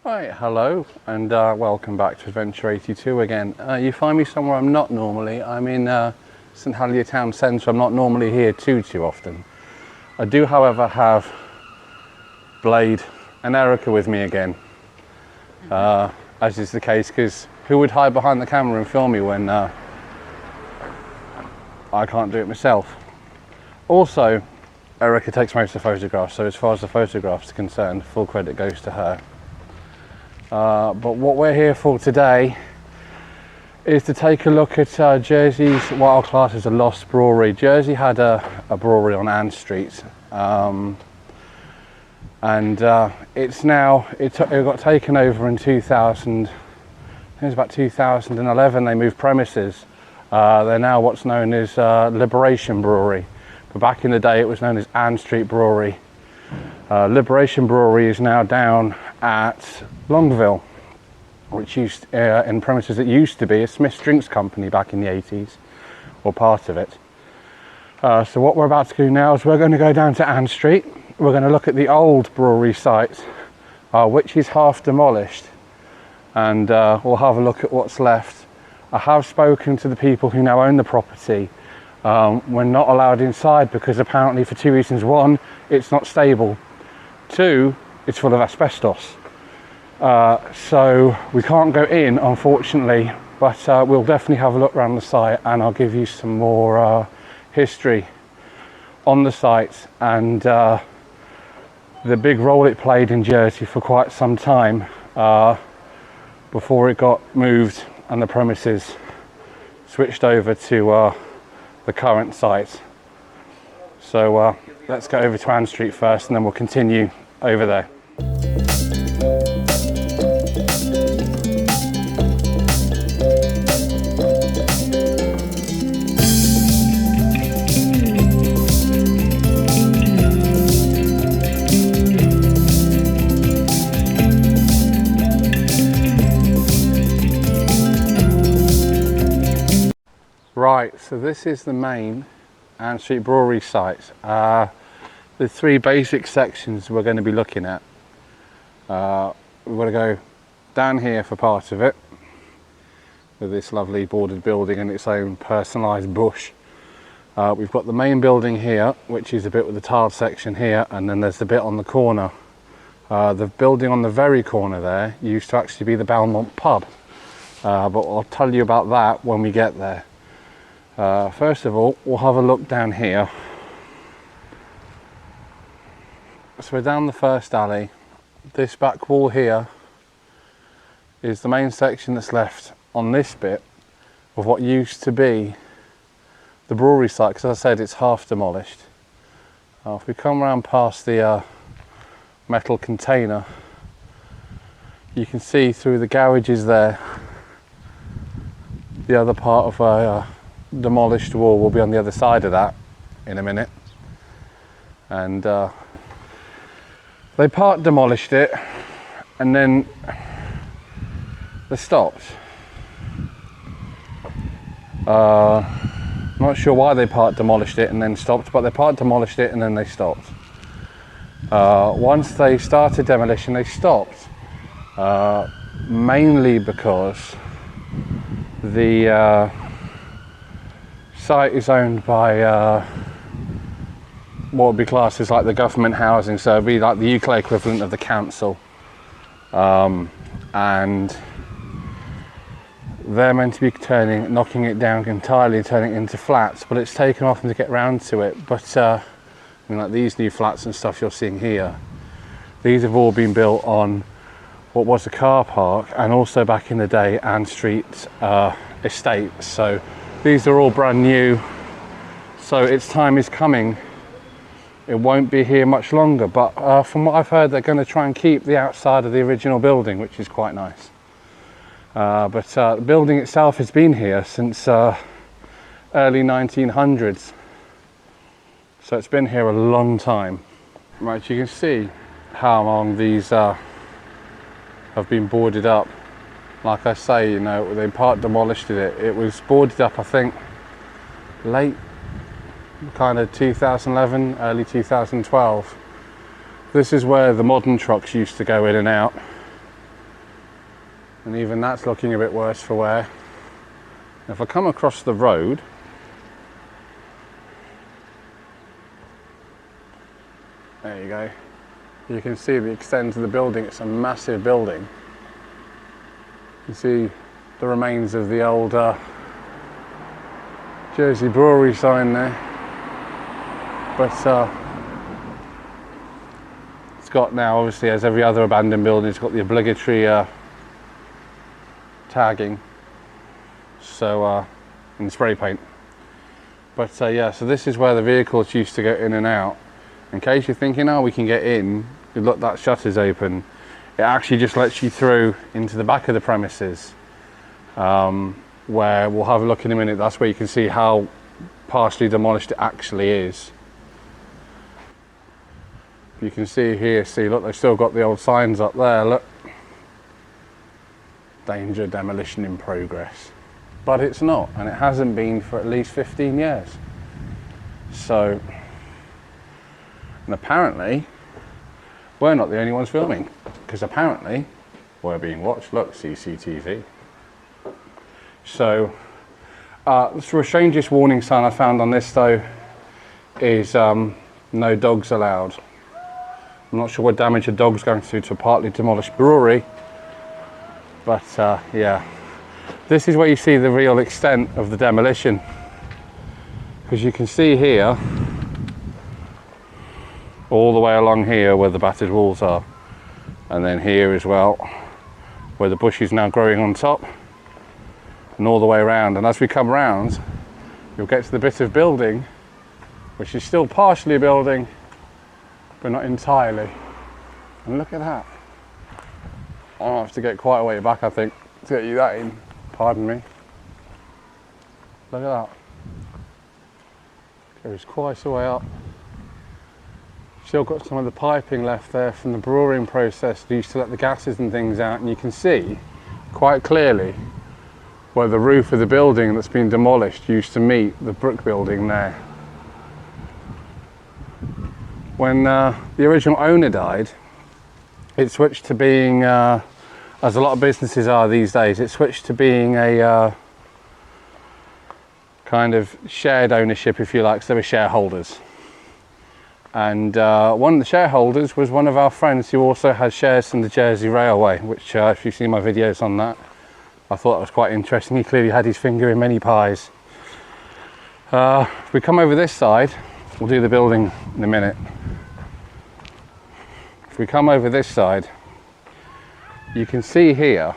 Right, hello and welcome back to Adventure 82 again. You find me somewhere I'm not normally. I'm in St Helier town centre. I'm not normally here too often. I do, however, have Blade and Erica with me again, as is the case, because who would hide behind the camera and film me when I can't do it myself? Also, Erica takes most of the photographs, so as far as the photographs are concerned, full credit goes to her. But what we're here for today is to take a look at Jersey's, what I'll class as a lost brewery. Jersey had a brewery on Ann Street, and it got taken over in 2000. I think it was about 2011. They moved premises. They're now what's known as Liberation Brewery, but back in the day it was known as Ann Street Brewery. Liberation Brewery is now down at Longville, which used in premises that used to be a Smith's Drinks Company back in the 80s, or part of it. So what we're about to do now is we're going to go down to Ann Street. We're going to look at the old brewery site, which is half demolished, and we'll have a look at what's left. I have spoken to the people who now own the property. We're not allowed inside because apparently for two reasons. One, it's not stable. Two, it's full of asbestos. So we can't go in, unfortunately, but we'll definitely have a look around the site, and I'll give you some more history on the site and the big role it played in Jersey for quite some time before it got moved and the premises switched over to the current site. So let's go over to Ann Street first, and then we'll continue over there. Right, so this is the main Ann Street Brewery site. The three basic sections we're going to be looking at. We're going to go down here for part of it, with this lovely boarded building and its own personalised bush. We've got the main building here, which is a bit with the tiled section here, and then there's the bit on the corner. The building on the very corner there used to actually be the Belmont pub, but I'll tell you about that when we get there. First of all, we'll have a look down here. So we're down the first alley. This back wall here is the main section that's left on this bit of what used to be the brewery site, because as I said, it's half demolished. If we come around past the metal container, you can see through the garages there the other part of a demolished wall. Will be on the other side of that in a minute, and they part demolished it and then they stopped. Not sure why they part demolished it and then stopped, but they part demolished it and then they stopped. Once they started demolition, they stopped, mainly because the site is owned by what would be classed as like the government housing, so it'd be like the UK equivalent of the council, and they're meant to be knocking it down entirely, turning it into flats, but it's taken off to get round to it. But I mean, like these new flats and stuff you're seeing here, these have all been built on what was a car park, and also back in the day Ann Street estate. So these are all brand new, so its time is coming. It won't be here much longer, but from what I've heard, they're going to try and keep the outside of the original building, which is quite nice. But the building itself has been here since early 1900s, so it's been here a long time. Right, you can see how long these have been boarded up. Like I say, you know, they part demolished it. It was boarded up, I think, late kind of 2011, early 2012. This is where the modern trucks used to go in and out. And even that's looking a bit worse for wear. If I come across the road, there you go. You can see the extent of the building. It's a massive building. You can see the remains of the old Jersey Brewery sign there. But it's got now, obviously, as every other abandoned building, it's got the obligatory tagging, so and spray paint. But yeah, so this is where the vehicles used to go in and out. In case you're thinking, oh, we can get in, look, that shutter's open. It actually just lets you through into the back of the premises, where we'll have a look in a minute. That's where you can see how partially demolished it actually is. You can see here, see, look, they've still got the old signs up there, look. Danger, demolition in progress. But it's not, and it hasn't been for at least 15 years. So, and apparently, we're not the only ones filming, because apparently, we're being watched. Look, CCTV. So, the strangest warning sign I found on this though is no dogs allowed. I'm not sure what damage a dog's going to do to a partly demolished brewery, but yeah, this is where you see the real extent of the demolition, because you can see here, all the way along here where the battered walls are, and then here as well, where the bush is now growing on top, and all the way around. And as we come round, you'll get to the bit of building which is still partially a building, but not entirely. And look at that. I'll have to get quite a way back, I think, to get you that in. Pardon me. Look at that. Goes quite a way up. Still got some of the piping left there from the brewing process. They used to let the gases and things out, and you can see quite clearly where the roof of the building that's been demolished used to meet the brick building there. When the original owner died, it switched to being, as a lot of businesses are these days, it switched to being a kind of shared ownership, if you like. So they were shareholders. And one of the shareholders was one of our friends who also has shares in the Jersey Railway, which if you've seen my videos on that, I thought that was quite interesting. He clearly had his finger in many pies. If we come over this side, we'll do the building in a minute. If we come over this side, you can see here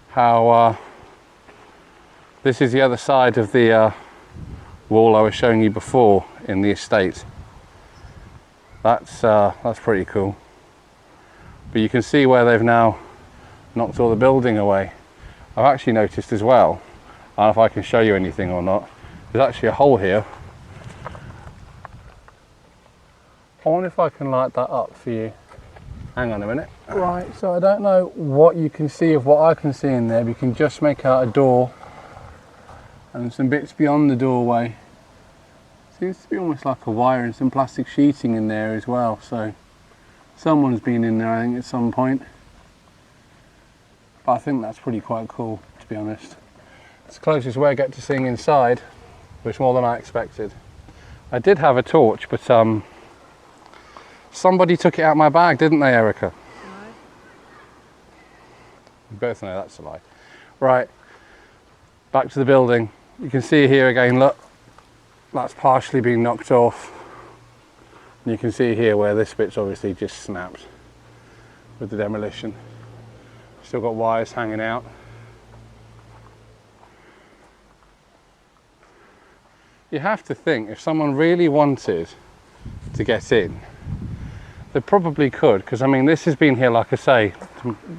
how this is the other side of the wall I was showing you before in the estate. That's pretty cool. But you can see where they've now knocked all the building away. I've actually noticed as well, I don't know if I can show you anything or not, there's actually a hole here. I wonder if I can light that up for you. Hang on a minute. Right, so I don't know what you can see of what I can see in there, but you can just make out a door and some bits beyond the doorway. Seems to be almost like a wire and some plastic sheeting in there as well, so someone's been in there, I think, at some point. But I think that's pretty quite cool, to be honest. It's the closest way I get to seeing inside, which is more than I expected. I did have a torch, but somebody took it out of my bag, didn't they, Erica? No. We both know that's a lie. Right, back to the building. You can see here again, look, that's partially been knocked off. And you can see here where this bit's obviously just snapped with the demolition. Still got wires hanging out. You have to think, if someone really wanted to get in, they probably could, because I mean this has been here, like I say,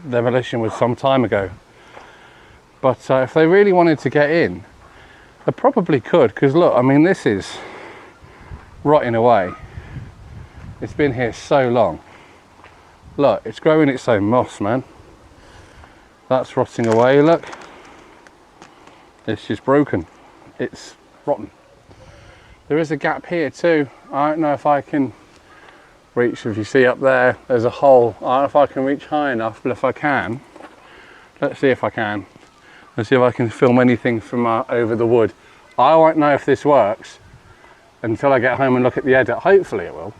demolition was some time ago. But if they really wanted to get in, they probably could, because look, I mean this is rotting away. It's been here so long. Look, it's growing its own moss, man. That's rotting away, look. It's just broken. It's rotten. There is a gap here too. I don't know if I can reach. If you see up there, there's a hole. I don't know if I can reach high enough, but if I can, Let's see if I can. Let's see if I can film anything from over the wood. I won't know if this works until I get home and look at the edit. Hopefully it will.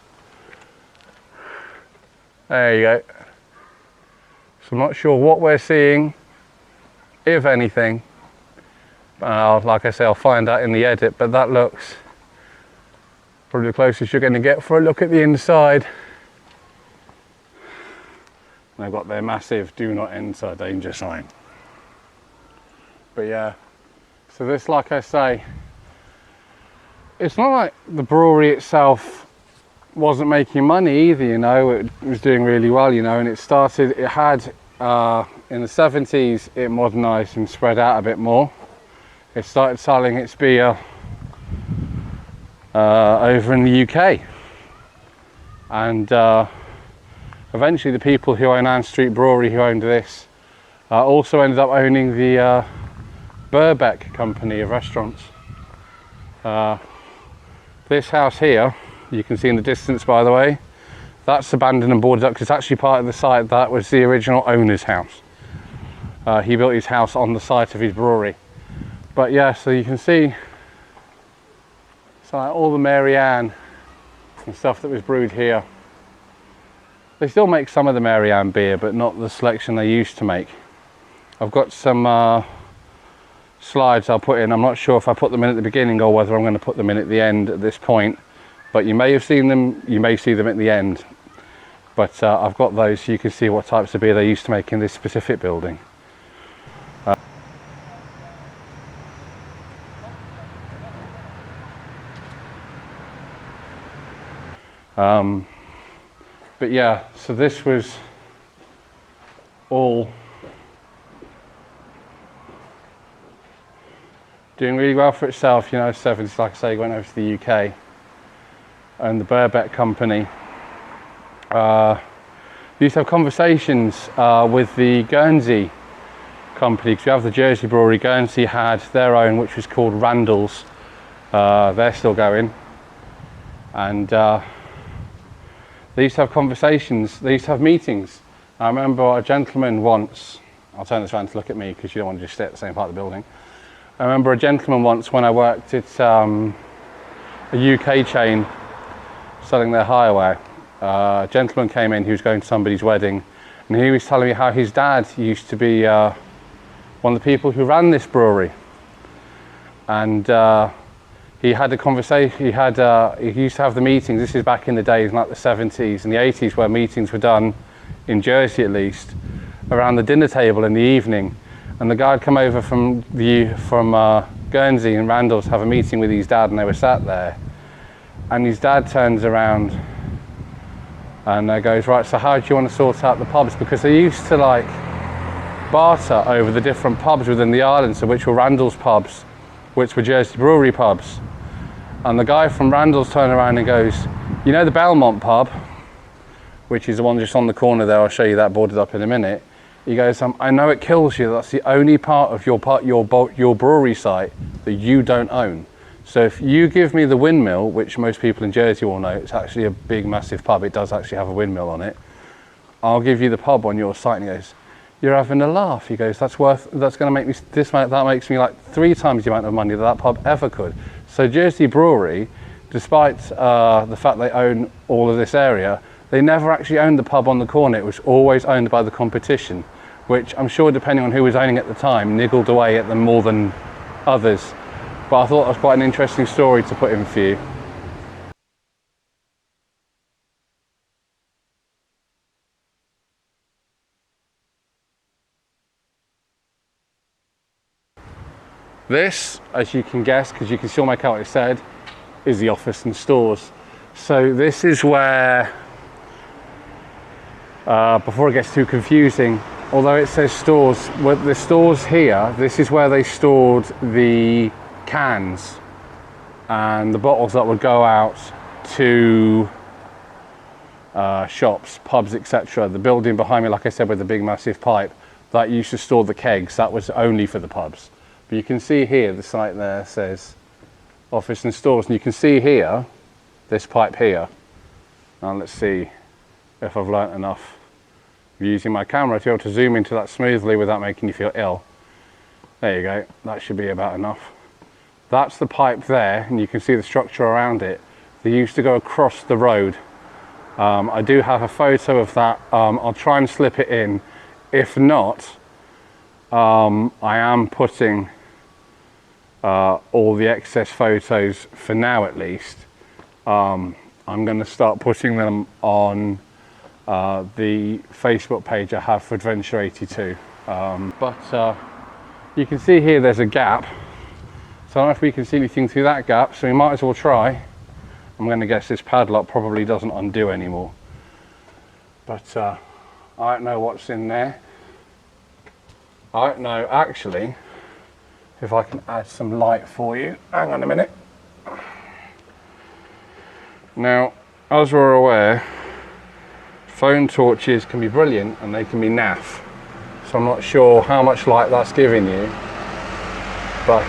There you go. So I'm not sure what we're seeing, if anything. Like I say, I'll find out in the edit, but that looks probably the closest you're going to get for a look at the inside. They've got their massive "Do Not Enter" danger sign. But yeah, so this, like I say, it's not like the brewery itself wasn't making money either, you know. It was doing really well, you know, and it had in the 70s, it modernised and spread out a bit more. It started selling its beer over in the UK, and eventually the people who own Ann Street Brewery, who owned this, also ended up owning the Birbeck company of restaurants. This house here, you can see in the distance, by the way, that's abandoned and boarded up because it's actually part of the site that was the original owner's house. He built his house on the site of his brewery. But yeah, so you can see, so like all the Mary Ann and stuff that was brewed here. They still make some of the Mary Ann beer, but not the selection they used to make. I've got some slides I'll put in. I'm not sure if I put them in at the beginning or whether I'm going to put them in at the end at this point. But you may have seen them, you may see them at the end. But I've got those so you can see what types of beer they used to make in this specific building. But yeah, so this was all doing really well for itself, you know. 70s, like I say, went over to the UK, and the Birbeck company used to have conversations with the Guernsey company, because you have the Jersey brewery. Guernsey had their own, which was called Randall's. They're still going, and they used to have conversations, they used to have meetings. I remember a gentleman once, I'll turn this around to look at me because you don't want to just stay at the same part of the building. I remember a gentleman once when I worked at a UK chain selling their highway. A gentleman came in, he was going to somebody's wedding, and he was telling me how his dad used to be one of the people who ran this brewery. And he had a conversation, he used to have the meetings. This is back in the days, like the 70s and the 80s, where meetings were done, in Jersey at least, around the dinner table in the evening. And the guy had come over from Guernsey and Randall's to have a meeting with his dad, and they were sat there. And his dad turns around and goes, right, so how do you want to sort out the pubs? Because they used to like barter over the different pubs within the island, so which were Randall's pubs, which were Jersey Brewery pubs. And the guy from Randall's turned around and goes, you know the Belmont pub, which is the one just on the corner there, I'll show you that boarded up in a minute. He goes, I know it kills you, that's the only part of your brewery site that you don't own. So if you give me the windmill, which most people in Jersey will know, it's actually a big massive pub, it does actually have a windmill on it, I'll give you the pub on your site. And he goes, you're having a laugh. He goes, that's going to make me, that makes me like 3 times the amount of money that pub ever could. So Jersey Brewery, despite the fact they own all of this area, they never actually owned the pub on the corner. It was always owned by the competition, which I'm sure, depending on who was owning at the time, niggled away at them more than others. But I thought that was quite an interesting story to put in for you. This, as you can guess, because you can still make out what it said, is the office and stores. So this is where, before it gets too confusing, although it says stores, well, the stores here, this is where they stored the cans and the bottles that would go out to shops, pubs, etc. The building behind me, like I said, with the big massive pipe, that used to store the kegs. That was only for the pubs. But you can see here, the site there says office and stores, and you can see here, this pipe here. Now let's see if I've learnt enough using my camera to be able to zoom into that smoothly without making you feel ill. There you go, that should be about enough. That's the pipe there, and you can see the structure around it. They used to go across the road. I do have a photo of that. I'll try and slip it in. If not, I am putting all the excess photos, for now at least. I'm going to start putting them on the Facebook page I have for Adventure 82. But you can see here there's a gap. So I don't know if we can see anything through that gap, so we might as well try. I'm going to guess this padlock probably doesn't undo anymore. But I don't know what's in there. I don't know, actually, if I can add some light for you. Hang on a minute. Now, as we're aware, phone torches can be brilliant and they can be naff. So I'm not sure how much light that's giving you, but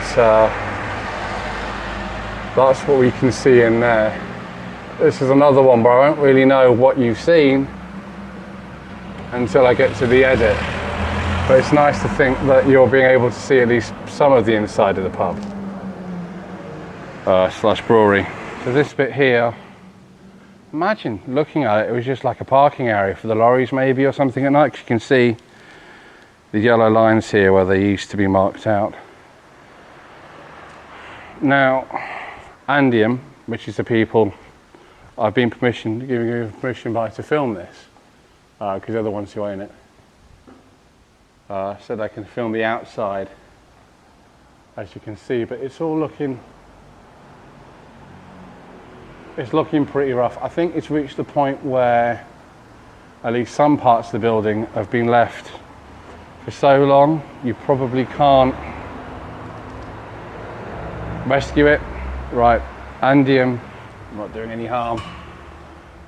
that's what we can see in there. This is another one, but I won't really know what you've seen until I get to the edit. But it's nice to think that you're being able to see at least some of the inside of the pub slash brewery. So this bit here, imagine looking at it, it was just like a parking area for the lorries maybe or something at night. You can see the yellow lines here where they used to be marked out. Now, Andium, which is the people I've been given permission by to film this, because they're the ones who own it, so they can film the outside, as you can see, but it's all looking pretty rough. I think it's reached the point where at least some parts of the building have been left for so long you probably can't rescue it. Right, Andium, I'm not doing any harm.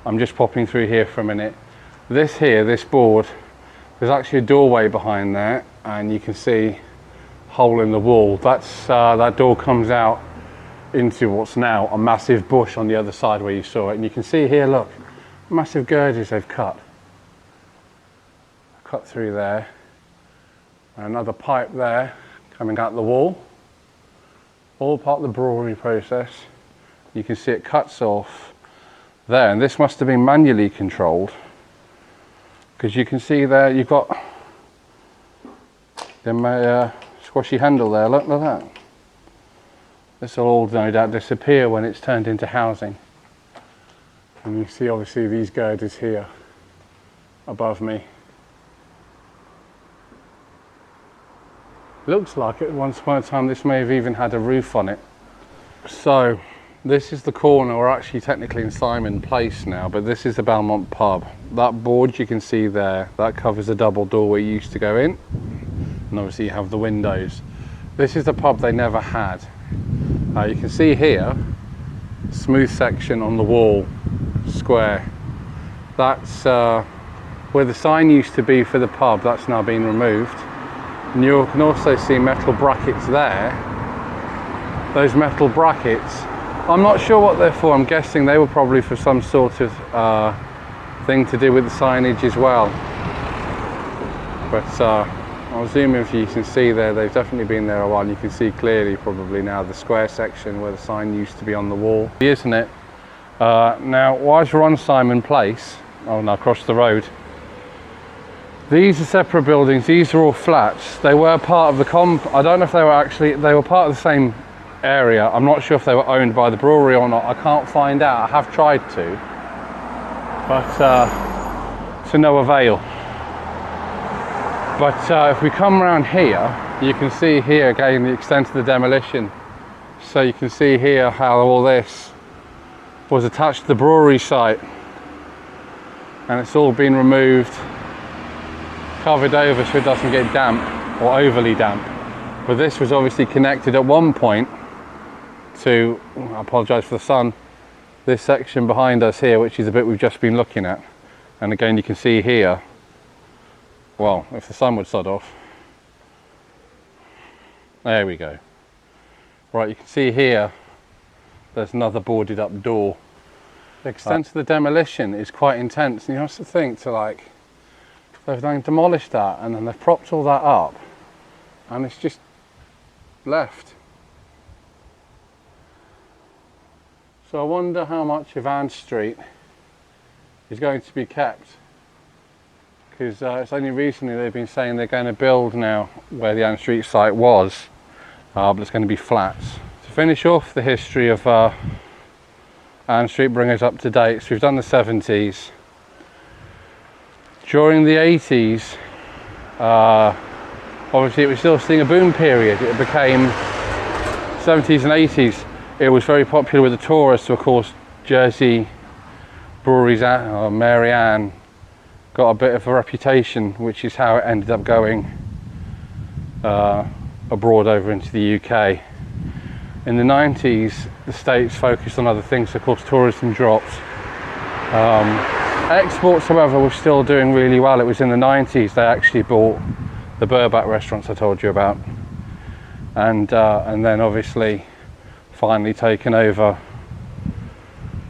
I'm just popping through here for a minute. This here, this board, there's actually a doorway behind there, and you can see a hole in the wall. That's that door comes out into what's now a massive bush on the other side where you saw it. And you can see here, look, massive girders they've cut through there. And another pipe there coming out the wall. All part of the brewery process. You can see it cuts off there, and this must have been manually controlled, because you can see there you've got the squashy handle there. Look at that. This will all no doubt disappear when it's turned into housing. And you see obviously these girders here above me. Looks like at once upon a time this may have even had a roof on it. So this is the corner. We're actually technically in Simon Place now, but this is the Belmont pub. That board you can see there, that covers the double door where you used to go in, and obviously you have the windows. This is the pub they never had. You can see here, smooth section on the wall, square. That's where the sign used to be for the pub. That's now been removed. And you can also see metal brackets there. Those metal brackets, I'm not sure what they're for. I'm guessing they were probably for some sort of thing to do with the signage as well. But I'll zoom in so you can see there, they've definitely been there a while. You can see clearly probably now the square section where the sign used to be on the wall, isn't it? Now, whilst we're on Simon Place, oh no, across the road, these are separate buildings. These are all flats. They were part of the I don't know if they were part of the same area. I'm not sure if they were owned by the brewery or not. I can't find out. I have tried to, but to no avail. But if we come around here, you can see here again the extent of the demolition. So you can see here how all this was attached to the brewery site, and it's all been removed, covered over so it doesn't get damp or overly damp. But this was obviously connected at one point to, I apologise for the sun, this section behind us here, which is the bit we've just been looking at. And again you can see here, well, if the sun would sod off, there we go. Right, you can see here there's another boarded up door. The extent of the demolition is quite intense, and you have to think to like They've then demolished that, and then they've propped all that up, and it's just left. So I wonder how much of Ann Street is going to be kept, because it's only recently they've been saying they're going to build now where the Ann Street site was, but it's going to be flats. To finish off the history of Ann Street, bring us up to date. So we've done the 70s. During the 80s, obviously it was still seeing a boom period. It became 70s and 80s. It was very popular with the tourists. So of course, Jersey breweries, Mary Ann, got a bit of a reputation, which is how it ended up going abroad over into the UK. In the 90s, the States focused on other things, so of course tourism dropped. Exports, however, were still doing really well. It was in the 90s they actually bought the Burback restaurants I told you about, and then obviously finally taken over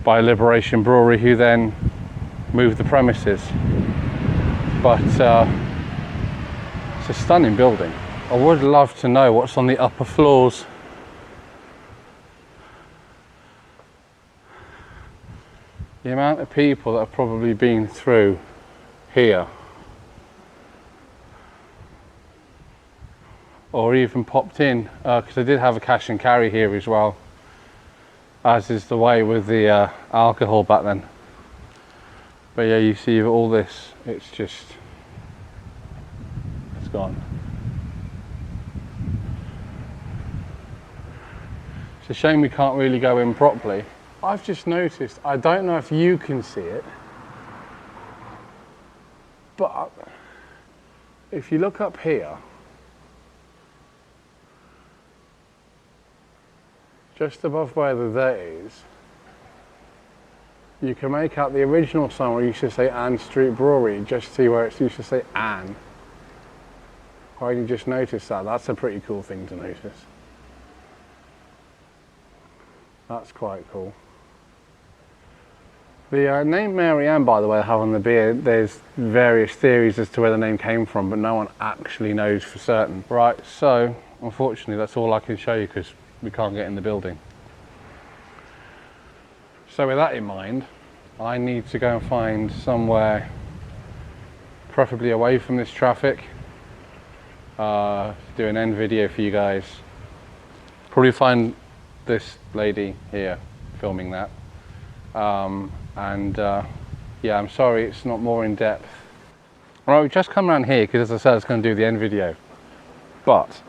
by Liberation Brewery, who then moved the premises. But it's a stunning building. I would love to know what's on the upper floors. The amount of people that have probably been through here, or even popped in, because they did have a cash and carry here as well, as is the way with the alcohol back then. But yeah, you see all this, it's gone. It's a shame we can't really go in properly. I've just noticed, I don't know if you can see it, but if you look up here, just above where the "that" is, you can make out the original sign where it used to say Ann Street Brewery. Just see where it used to say Ann. Why did you just notice that? That's a pretty cool thing to notice. That's quite cool. The name Mary Ann, by the way, I have on the beer, there's various theories as to where the name came from, but no one actually knows for certain. Right, so unfortunately that's all I can show you because we can't get in the building. So with that in mind, I need to go and find somewhere preferably away from this traffic, to do an end video for you guys. Probably find this lady here filming that. Yeah, I'm sorry it's not more in depth. Alright, we've just come around here because, as I said, it's going to do the end video. But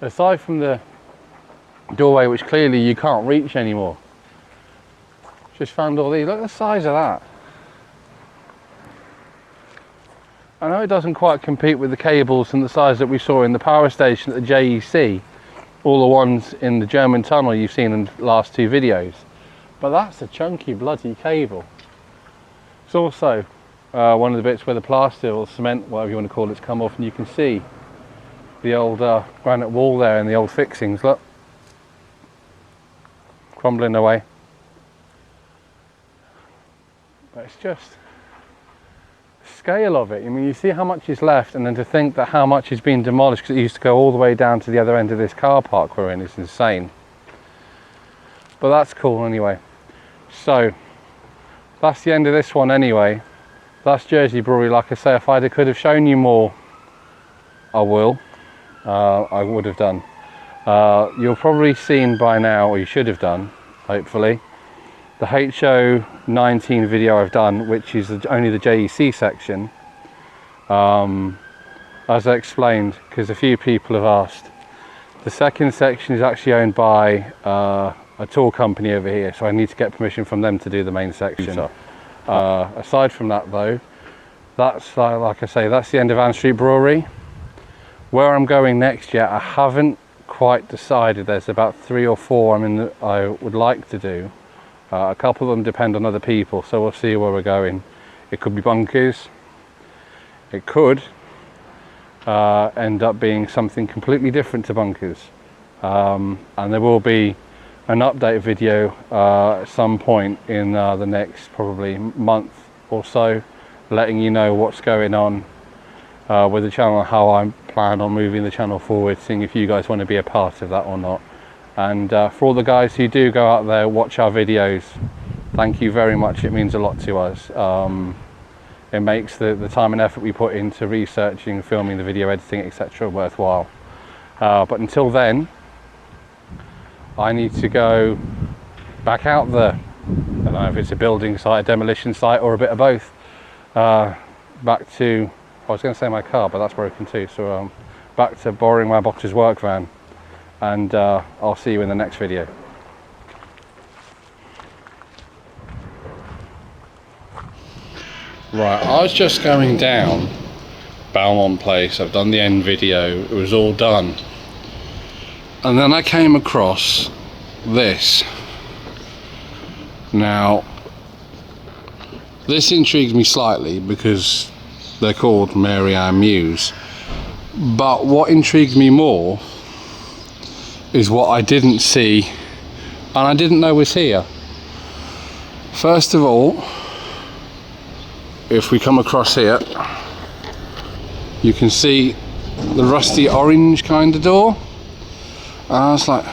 aside from the doorway, which clearly you can't reach anymore, just found all these. Look at the size of that. I know it doesn't quite compete with the cables and the size that we saw in the power station at the JEC, all the ones in the German tunnel you've seen in the last two videos. But that's a chunky bloody cable. It's also one of the bits where the plaster or cement, whatever you want to call it's come off, and you can see the old granite wall there and the old fixings, look. Crumbling away. But it's just the scale of it. I mean, you see how much is left, and then to think that how much is being demolished, because it used to go all the way down to the other end of this car park we're in, is insane. But that's cool anyway. So that's the end of this one anyway. That's Jersey Brewery. Like I say, if I could have shown you more, I will. I would have done. You've probably seen by now, or you should have done, hopefully, the HO 19 video I've done, which is only the JEC section. As I explained, because a few people have asked, the second section is actually owned by a tour company over here, so I need to get permission from them to do the main section. Aside from that though, that's like I say, that's the end of Ann Street Brewery. Where I'm going next yet, I haven't quite decided. There's about 3 or 4 I would like to do. A couple of them depend on other people, so we'll see where we're going. It could be Bunkers. It could end up being something completely different to Bunkers. And there will be an update video at some point in the next probably month or so letting you know what's going on with the channel and how I plan on moving the channel forward, seeing if you guys want to be a part of that or not. And for all the guys who do go out there, watch our videos, thank you very much. It means a lot to us. It makes the time and effort we put into researching, filming the video, editing, etc. worthwhile. But until then, I need to go back out there. I don't know if it's a building site, a demolition site, or a bit of both. Back to, I was going to say my car, but that's broken too. So back to borrowing my boss's work van, and I'll see you in the next video. Right, I was just going down Belmont Place. I've done the end video, it was all done. And then I came across this. Now, this intrigues me slightly because they're called Mary Ann Mews. But what intrigued me more is what I didn't see and I didn't know was here. First of all, if we come across here, you can see the rusty orange kind of door. And I was like,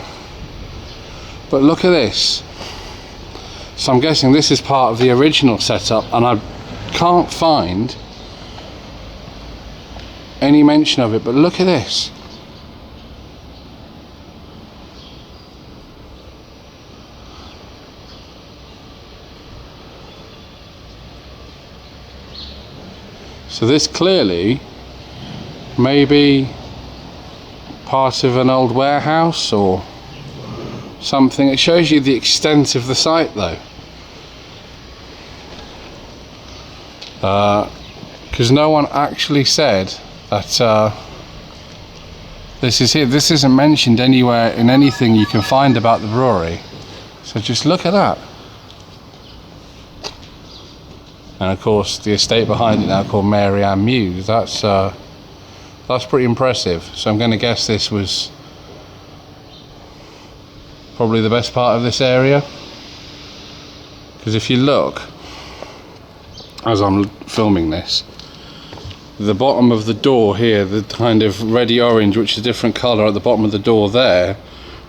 but look at this. So I'm guessing this is part of the original setup, and I can't find any mention of it, but look at this. So this clearly may be part of an old warehouse or something. It shows you the extent of the site though. Because no one actually said that this is here. This isn't mentioned anywhere in anything you can find about the brewery. So just look at that. And of course the estate behind it now called Mary Ann Mews. That's pretty impressive. So I'm going to guess this was probably the best part of this area. Because if you look, as I'm filming this, the bottom of the door here, the kind of reddy orange, which is a different colour at the bottom of the door there,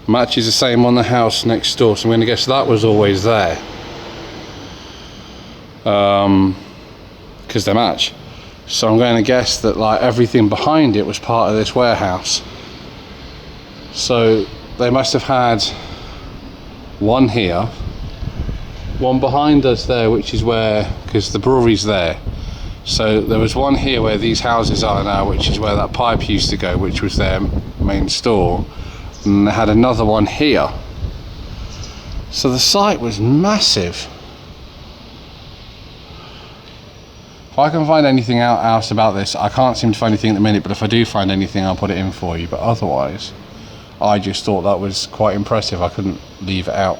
matches the same on the house next door. So I'm going to guess that was always there. Because they match. So I'm going to guess that like everything behind it was part of this warehouse. So they must have had one here, one behind us there, which is where, because the brewery's there. So there was one here where these houses are now, which is where that pipe used to go, which was their main store. And they had another one here. So the site was massive. If I can find anything else about this, I can't seem to find anything at the minute, but if I do find anything, I'll put it in for you. But otherwise, I just thought that was quite impressive. I couldn't leave it out.